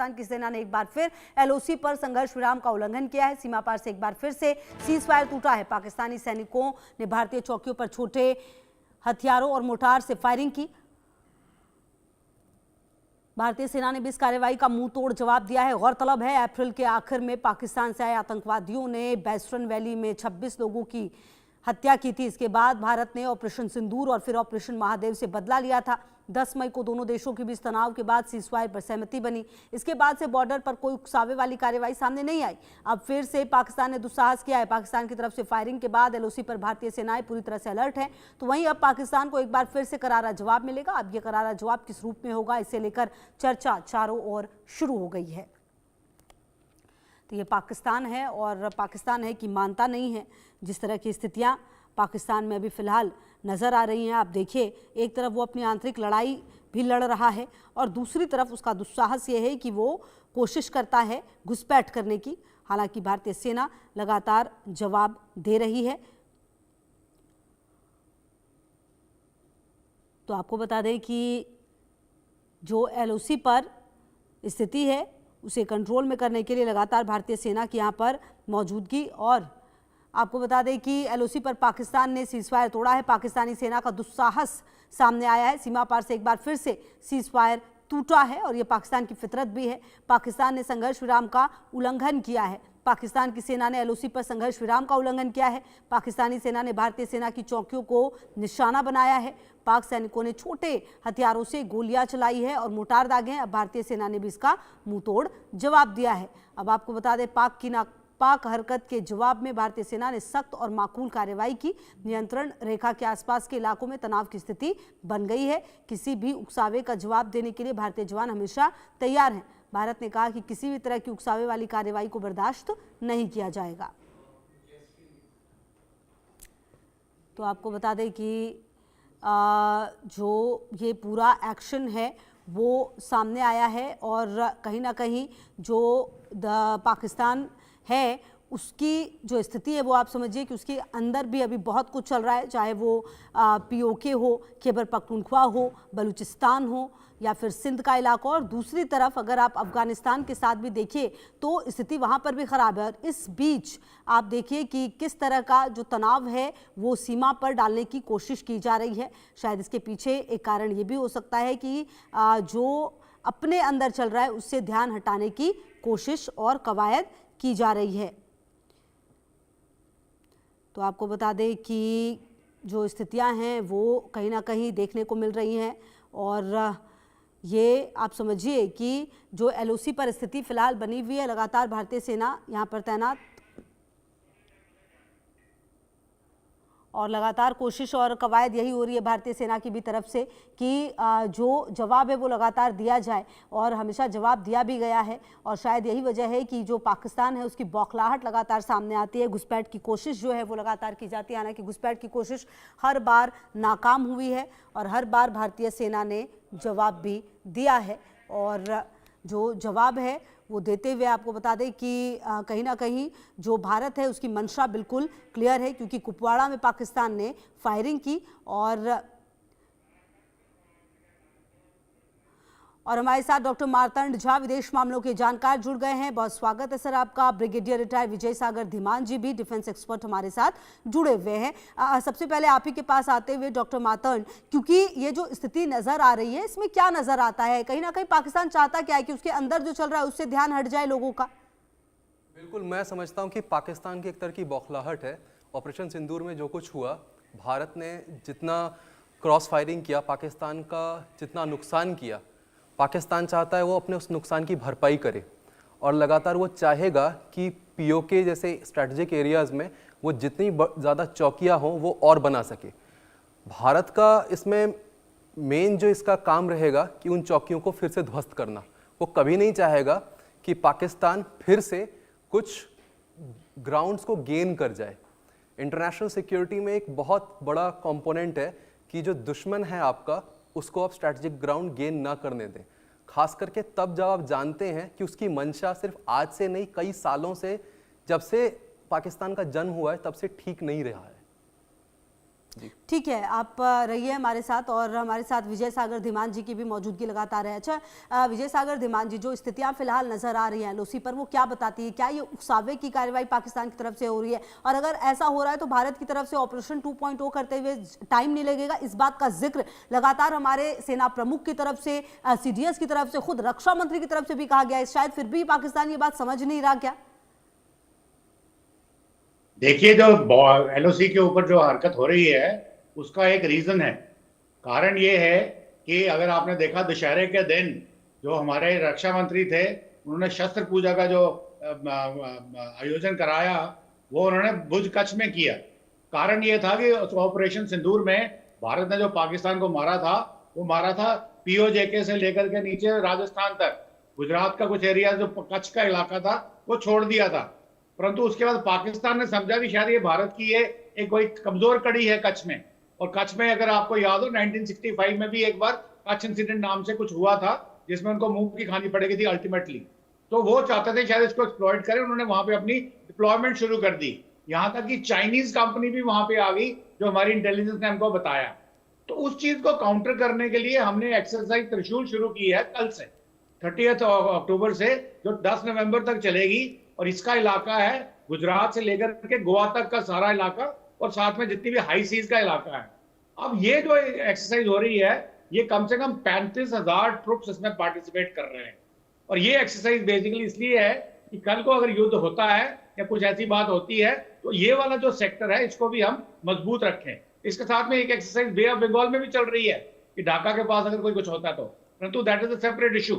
पाकिस्तान की सेना ने एक बार फिर एलओसी पर संघर्ष विराम का उल्लंघन किया है। सीमा पार से एक बार फिर से सीज फायर टूटा है। पाकिस्तानी सैनिकों ने भारतीय चौकियों पर छोटे हथियारों और मोर्टार से फायरिंग की। भारतीय सेना ने भी इस कार्रवाई का मुंह तोड़ जवाब दिया है। गौरतलब है अप्रैल के आखिर में पाकिस्तान से आए आतंकवादियों ने वेस्टर्न वैली में 26 लोगों की हत्या की थी। इसके बाद भारत ने ऑपरेशन सिंदूर और फिर ऑपरेशन महादेव से बदला लिया था। 10 मई को दोनों देशों के बीच तनाव के बाद सीजफायर पर सहमति बनी। इसके बाद से बॉर्डर पर कोई उकसावे वाली कार्रवाई सामने नहीं आई। अब फिर से पाकिस्तान ने दुस्साहस किया है। पाकिस्तान की तरफ से फायरिंग के बाद एलओसी पर भारतीय सेनाएं पूरी तरह से अलर्ट है। तो वहीं अब पाकिस्तान को एक बार फिर से करारा जवाब मिलेगा। अब यह करारा जवाब किस रूप में होगा, इसे लेकर चर्चा चारों ओर शुरू हो गई है। तो ये पाकिस्तान है और पाकिस्तान है कि मानता नहीं है। जिस तरह की स्थितियां पाकिस्तान में अभी फिलहाल नज़र आ रही हैं, आप देखिए, एक तरफ वो अपनी आंतरिक लड़ाई भी लड़ रहा है और दूसरी तरफ उसका दुस्साहस ये है कि वो कोशिश करता है घुसपैठ करने की। हालांकि भारतीय सेना लगातार जवाब दे रही है। तो आपको बता दें कि जो एलओसी पर स्थिति है उसे कंट्रोल में करने के लिए लगातार भारतीय सेना की यहाँ पर मौजूदगी, और आपको बता दें कि एलओसी पर पाकिस्तान ने सीजफायर तोड़ा है। पाकिस्तानी सेना का दुस्साहस सामने आया है। सीमा पार से एक बार फिर से सीजफायर टूटा है और ये पाकिस्तान की फितरत भी है। पाकिस्तान ने संघर्ष विराम का उल्लंघन किया है। पाकिस्तान की सेना ने एलओसी पर संघर्ष विराम का उल्लंघन किया है। पाकिस्तानी सेना ने भारतीय सेना की चौकियों को निशाना बनाया है। पाक सैनिकों ने छोटे हथियारों से गोलियां चलाई है और मोर्टार दागे हैं। अब भारतीय सेना ने भी इसका मुंहतोड़ जवाब दिया है। अब आपको बता दें, पाक हरकत के जवाब में भारतीय सेना ने सख्त और माकूल कार्रवाई की। नियंत्रण रेखा के आसपास के इलाकों में तनाव की स्थिति बन गई है। किसी भी उकसावे का जवाब देने के लिए भारतीय जवान हमेशा तैयार हैं। भारत ने कहा कि किसी भी तरह की उकसावे वाली कार्रवाई को बर्दाश्त नहीं किया जाएगा। तो आपको बता दें कि जो ये पूरा एक्शन है वो सामने आया है और कहीं ना कहीं जो पाकिस्तान है उसकी जो स्थिति है वो आप समझिए कि उसके अंदर भी अभी बहुत कुछ चल रहा है। चाहे वो पीओके हो, खैबर पख्तूनख्वा हो, बलूचिस्तान हो या फिर सिंध का इलाका, और दूसरी तरफ अगर आप अफगानिस्तान के साथ भी देखिए तो स्थिति वहाँ पर भी ख़राब है। और इस बीच आप देखिए कि किस तरह का जो तनाव है वो सीमा पर डालने की कोशिश की जा रही है। शायद इसके पीछे एक कारण ये भी हो सकता है कि जो अपने अंदर चल रहा है उससे ध्यान हटाने की कोशिश और कवायद की जा रही है। तो आपको बता दें कि जो स्थितियां हैं वो कहीं ना कहीं देखने को मिल रही हैं और ये आप समझिए कि जो एलओसी पर स्थिति फिलहाल बनी हुई है, लगातार भारतीय सेना यहाँ पर तैनात और लगातार कोशिश और कवायद यही हो रही है भारतीय सेना की भी तरफ से कि जो जवाब है वो लगातार दिया जाए, और हमेशा जवाब दिया भी गया है। और शायद यही वजह है कि जो पाकिस्तान है उसकी बौखलाहट लगातार सामने आती है। घुसपैठ की कोशिश जो है वो लगातार की जाती है। हालांकि घुसपैठ की कोशिश हर बार नाकाम हुई है और हर बार भारतीय सेना ने जवाब भी दिया है। और जो जवाब है वो देते हुए आपको बता दें कि कहीं ना कहीं जो भारत है उसकी मंशा बिल्कुल क्लियर है, क्योंकि कुपवाड़ा में पाकिस्तान ने फायरिंग की और हमारे साथ डॉक्टर मार्तंड झा, विदेश मामलों के जानकार, जुड़ गए हैं। बहुत स्वागत है सर आपका। ब्रिगेडियर रिटायर्ड विजय सागर धीमान जी भी डिफेंस एक्सपर्ट हमारे साथ जुड़े हुए हैं। सबसे पहले आप ही के पास आते हुए डॉक्टर मार्तंड, क्योंकि ये जो स्थिति नजर आ रही है इसमें क्या नजर आता है? कहीं ना कहीं पाकिस्तान चाहता क्या है कि उसके अंदर जो चल रहा है उससे ध्यान हट जाए लोगों का? बिल्कुल, मैं समझता हूँ कि पाकिस्तान की एक तरह की बौखलाहट है। ऑपरेशन सिंदूर में जो कुछ हुआ, भारत ने जितना क्रॉस फायरिंग किया, पाकिस्तान का जितना नुकसान किया, पाकिस्तान चाहता है वो अपने उस नुकसान की भरपाई करे और लगातार वो चाहेगा कि पीओके जैसे स्ट्रेटेजिक एरियाज़ में वो जितनी ज़्यादा चौकियाँ हों वो और बना सके। भारत का इसमें मेन जो इसका काम रहेगा कि उन चौकियों को फिर से ध्वस्त करना। वो कभी नहीं चाहेगा कि पाकिस्तान फिर से कुछ ग्राउंड्स को गेन कर जाए। इंटरनेशनल सिक्योरिटी में एक बहुत बड़ा कंपोनेंट है कि जो दुश्मन है आपका उसको आप स्ट्रैटेजिक ग्राउंड गेन ना करने दें। खास करके तब जब आप जानते हैं कि उसकी मंशा सिर्फ आज से नहीं, कई सालों से, जब से पाकिस्तान का जन्म हुआ है तब से ठीक नहीं रहा है। ठीक है, आप रहिए हमारे साथ, और हमारे साथ विजय सागर धीमान जी की भी मौजूदगी लगातार है। अच्छा विजय सागर धीमान जी, जो स्थितियां फिलहाल नजर आ रही हैं एलओसी पर, वो क्या बताती है? क्या ये उकसावे की कार्रवाई पाकिस्तान की तरफ से हो रही है? और अगर ऐसा हो रहा है तो भारत की तरफ से ऑपरेशन 2.0 करते हुए टाइम नहीं लगेगा? इस बात का जिक्र लगातार हमारे सेना प्रमुख की तरफ से, सीडीएस की तरफ से, खुद रक्षा मंत्री की तरफ से भी कहा गया है। शायद फिर भी पाकिस्तान ये बात समझ नहीं रहा क्या? देखिए, जो एलओसी के ऊपर जो हरकत हो रही है उसका एक रीजन है। कारण ये है कि अगर आपने देखा दशहरे के दिन जो हमारे रक्षा मंत्री थे, उन्होंने शस्त्र पूजा का जो आयोजन कराया वो उन्होंने भुज कच्छ में किया। कारण ये था कि ऑपरेशन सिंदूर में भारत ने जो पाकिस्तान को मारा था, वो मारा था पीओजेके से लेकर के नीचे राजस्थान तक, गुजरात का कुछ एरिया जो कच्छ का इलाका था वो छोड़ दिया था। परंतु उसके बाद पाकिस्तान ने समझा कि शायद ये भारत की ये एक कोई कमजोर कड़ी है कच्छ में। और कच्छ में अगर आपको याद हो 1965 में भी एक बार कच्छ इंसिडेंट नाम से कुछ हुआ था, जिसमें उनको मुंह की खानी पड़ेगी थी अल्टीमेटली। तो वो चाहते थे शायद इसको एक्सप्लॉइट करें, उन्होंने वहां पे अपनी डिप्लॉयमेंट शुरू कर दी। यहां तक कि चाइनीज कंपनी भी वहां पे आ गई, जो हमारी इंटेलिजेंस ने हमको बताया। तो उस चीज को काउंटर करने के लिए हमने एक्सरसाइज त्रिशूल शुरू की है कल से, 30 अक्टूबर से, जो 10 नवंबर तक चलेगी। और इसका इलाका है गुजरात से लेकर के गोवा तक का सारा इलाका, और साथ में जितनी भी हाई सीज का इलाका है। अब ये जो एक्सरसाइज हो रही है, ये कम से कम 35,000 ट्रुप्स इसमें पार्टिसिपेट कर रहे हैं। और ये एक्सरसाइज बेसिकली इसलिए है कि कल को अगर युद्ध होता है या कुछ ऐसी बात होती है, तो ये वाला जो सेक्टर है इसको भी हम मजबूत रखें। इसके साथ में एक एक्सरसाइज बे ऑफ बंगाल में भी चल रही है कि ढाका के पास अगर कोई कुछ होता है तो, परंतु that is a separate issue.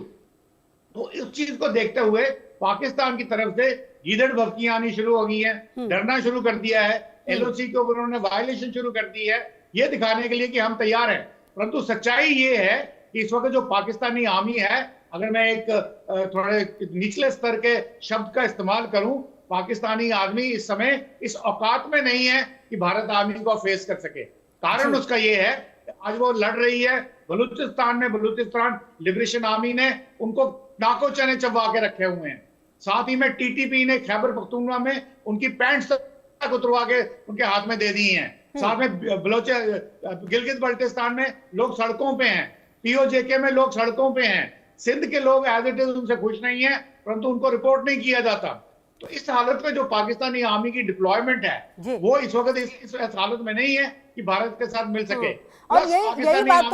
तो इस चीज को देखते हुए पाकिस्तान की तरफ से गीदड़ भभकियां आनी शुरू हो गई हैं, डरना शुरू कर दिया है, एलओसी के ऊपर उन्होंने वायलेशन शुरू कर दी है, ये दिखाने के लिए कि हम तैयार हैं। परंतु सच्चाई ये है कि इस वक्त जो पाकिस्तानी आर्मी है, अगर मैं एक थोड़े निचले स्तर के शब्द का इस्तेमाल करूं, पाकिस्तानी आर्मी इस समय इस औकात में नहीं है कि भारत आर्मी को फेस कर सके। कारण उसका ये है कि आज वो लड़ रही है बलूचिस्तान में, बलूचिस्तान लिबरेशन आर्मी ने उनको नाको चने चबा के रखे हुए हैं। साथ ही में टीटीपी ने खैबर पख्तूनख्वा में उनकी पैंट तक उतरवा के उनके हाथ में दे दी हैं। साथ में गिलगित बल्टिस्तान में लोग सड़कों पे हैं, पीओजेके में लोग सड़कों पे हैं, सिंध के लोग एज इट इज उनसे खुश नहीं है, परंतु उनको रिपोर्ट नहीं किया जाता। तो इस हालत में जो पाकिस्तानी आर्मी की डिप्लॉयमेंट है वो इस वक्त इस हालत में नहीं है कि भारत के साथ मिल सके। और यही बात